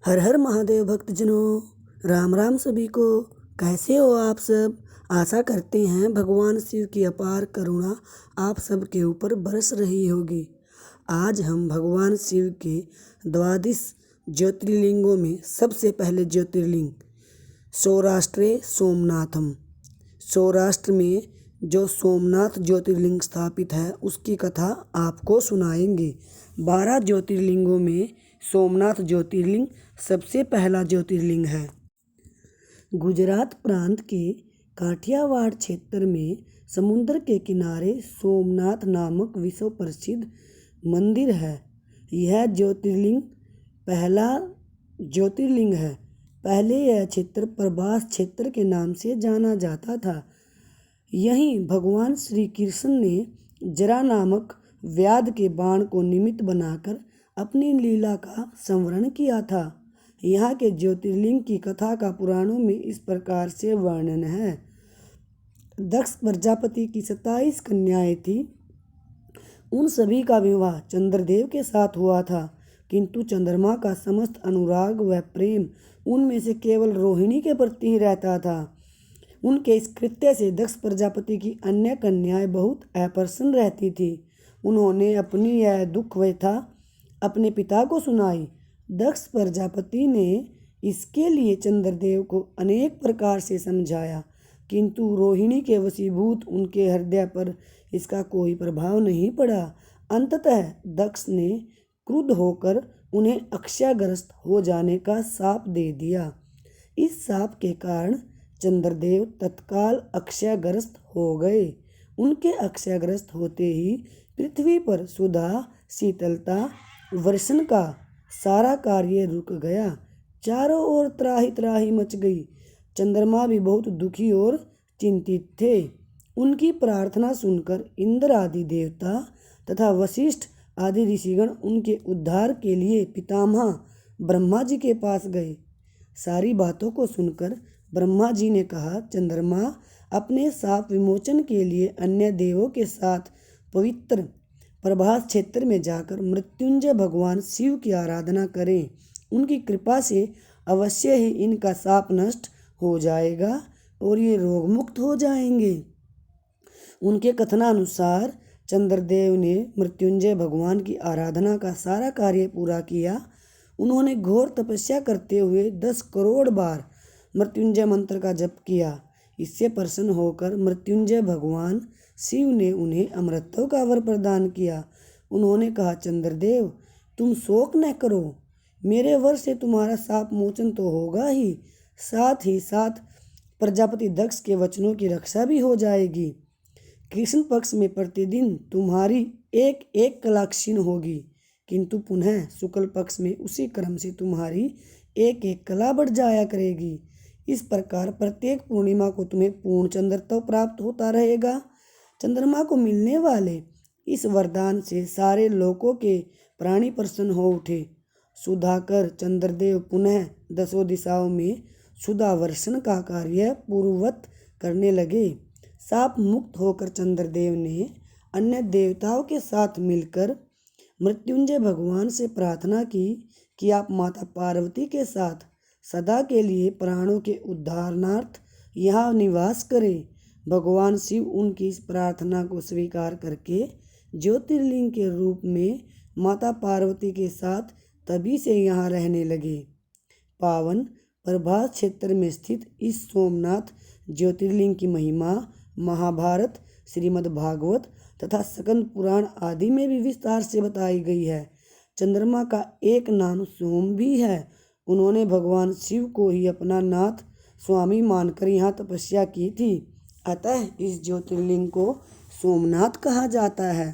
हर हर महादेव भक्तजनों, राम राम सभी को। कैसे हो आप सब? आशा करते हैं भगवान शिव की अपार करुणा आप सबके ऊपर बरस रही होगी। आज हम भगवान शिव के द्वादश ज्योतिर्लिंगों में सबसे पहले ज्योतिर्लिंग सौराष्ट्रे सोमनाथम, सौराष्ट्र में जो सोमनाथ ज्योतिर्लिंग स्थापित है उसकी कथा आपको सुनाएंगे। 12 ज्योतिर्लिंगों में सोमनाथ ज्योतिर्लिंग सबसे पहला ज्योतिर्लिंग है। गुजरात प्रांत के काठियावाड़ क्षेत्र में समुद्र के किनारे सोमनाथ नामक विश्व प्रसिद्ध मंदिर है। यह ज्योतिर्लिंग पहला ज्योतिर्लिंग है। पहले यह क्षेत्र प्रभास क्षेत्र के नाम से जाना जाता था। यहीं भगवान श्री कृष्ण ने जरा नामक व्याध के बाण को निमित्त बनाकर अपनी लीला का संवरण किया था। यहाँ के ज्योतिर्लिंग की कथा का पुराणों में इस प्रकार से वर्णन है। दक्ष प्रजापति की 27 कन्याएं थी। उन सभी का विवाह चंद्रदेव के साथ हुआ था, किंतु चंद्रमा का समस्त अनुराग व प्रेम उनमें से केवल रोहिणी के प्रति ही रहता था। उनके इस कृत्य से दक्ष प्रजापति की अन्य कन्याएं बहुत अप्रसन्न रहती थी। उन्होंने अपनी यह दुख व्यथा अपने पिता को सुनाई। दक्ष प्रजापति ने इसके लिए चंद्रदेव को अनेक प्रकार से समझाया, किंतु रोहिणी के वशीभूत उनके हृदय पर इसका कोई प्रभाव नहीं पड़ा। अंततः दक्ष ने क्रुद्ध होकर उन्हें अक्षयग्रस्त हो जाने का शाप दे दिया। इस शाप के कारण चंद्रदेव तत्काल अक्षयग्रस्त हो गए। उनके अक्षयग्रस्त होते ही पृथ्वी पर सुधा, शीतलता, वर्षण का सारा कार्य रुक गया। चारों ओर त्राही त्राही मच गई। चंद्रमा भी बहुत दुखी और चिंतित थे। उनकी प्रार्थना सुनकर इंद्र आदि देवता तथा वशिष्ठ आदि ऋषिगण उनके उद्धार के लिए पितामह ब्रह्मा जी के पास गए। सारी बातों को सुनकर ब्रह्मा जी ने कहा, चंद्रमा अपने शाप विमोचन के लिए अन्य देवों के साथ पवित्र प्रभास क्षेत्र में जाकर मृत्युंजय भगवान शिव की आराधना करें। उनकी कृपा से अवश्य ही इनका शाप नष्ट हो जाएगा और ये रोग मुक्त हो जाएंगे। उनके कथनानुसार चंद्रदेव ने मृत्युंजय भगवान की आराधना का सारा कार्य पूरा किया। उन्होंने घोर तपस्या करते हुए 10 करोड़ बार मृत्युंजय मंत्र का जप किया। इससे प्रसन्न होकर मृत्युंजय भगवान शिव ने उन्हें अमरत्व का वर प्रदान किया। उन्होंने कहा, चंद्रदेव तुम शोक न करो, मेरे वर से तुम्हारा शाप मोचन तो होगा ही साथ प्रजापति दक्ष के वचनों की रक्षा भी हो जाएगी। कृष्ण पक्ष में प्रतिदिन तुम्हारी एक एक कला क्षीण होगी, किंतु पुनः शुक्ल पक्ष में उसी क्रम से तुम्हारी एक एक कला बढ़ जाया करेगी। इस प्रकार प्रत्येक पूर्णिमा को तुम्हें पूर्ण चंद्रत्व प्राप्त होता रहेगा। चंद्रमा को मिलने वाले इस वरदान से सारे लोकों के प्राणी प्रसन्न हो उठे। सुधाकर चंद्रदेव पुनः 10 दिशाओं में सुधा वर्षण का कार्य पूर्ववत करने लगे। शाप मुक्त होकर चंद्रदेव ने अन्य देवताओं के साथ मिलकर मृत्युंजय भगवान से प्रार्थना की कि आप माता पार्वती के साथ सदा के लिए प्राणों के उद्धारणार्थ यहाँ निवास करें। भगवान शिव उनकी इस प्रार्थना को स्वीकार करके ज्योतिर्लिंग के रूप में माता पार्वती के साथ तभी से यहाँ रहने लगे। पावन प्रभास क्षेत्र में स्थित इस सोमनाथ ज्योतिर्लिंग की महिमा महाभारत, श्रीमद् भागवत तथा स्कंद पुराण आदि में भी विस्तार से बताई गई है। चंद्रमा का एक नाम सोम भी है। उन्होंने भगवान शिव को ही अपना नाथ स्वामी मानकर यहाँ तपस्या की थी। अतः इस ज्योतिर्लिंग को सोमनाथ कहा जाता है।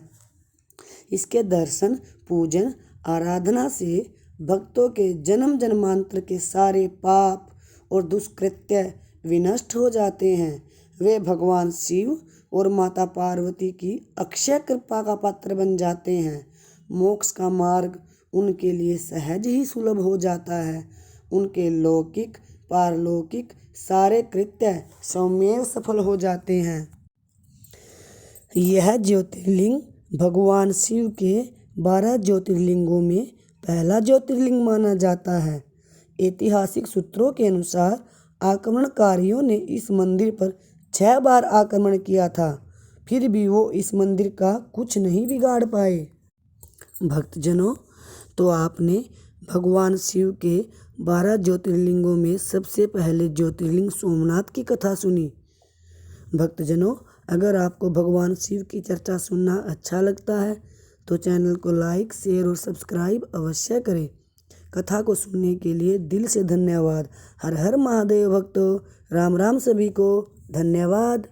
इसके दर्शन, पूजन, आराधना से भक्तों के जन्म जन्मांतर के सारे पाप और दुष्कृत्य विनष्ट हो जाते हैं। वे भगवान शिव और माता पार्वती की अक्षय कृपा का पात्र बन जाते हैं। मोक्ष का मार्ग उनके लिए सहज ही सुलभ हो जाता है। उनके लौकिक पारलौकिक सारे कृत्य स्वमेव सफल हो जाते हैं। यह ज्योतिर्लिंग भगवान शिव के 12 ज्योतिर्लिंगों में पहला ज्योतिर्लिंग माना जाता है। ऐतिहासिक सूत्रों के अनुसार आक्रमणकारियों ने इस मंदिर पर 6 बार आक्रमण किया था, फिर भी वो इस मंदिर का कुछ नहीं बिगाड़ पाए। भक्तजनों, तो आपने भगवान शिव के 12 ज्योतिर्लिंगों में सबसे पहले ज्योतिर्लिंग सोमनाथ की कथा सुनी। भक्तजनों, अगर आपको भगवान शिव की चर्चा सुनना अच्छा लगता है तो चैनल को लाइक, शेयर और सब्सक्राइब अवश्य करें। कथा को सुनने के लिए दिल से धन्यवाद। हर हर महादेव भक्तों। राम राम सभी को। धन्यवाद।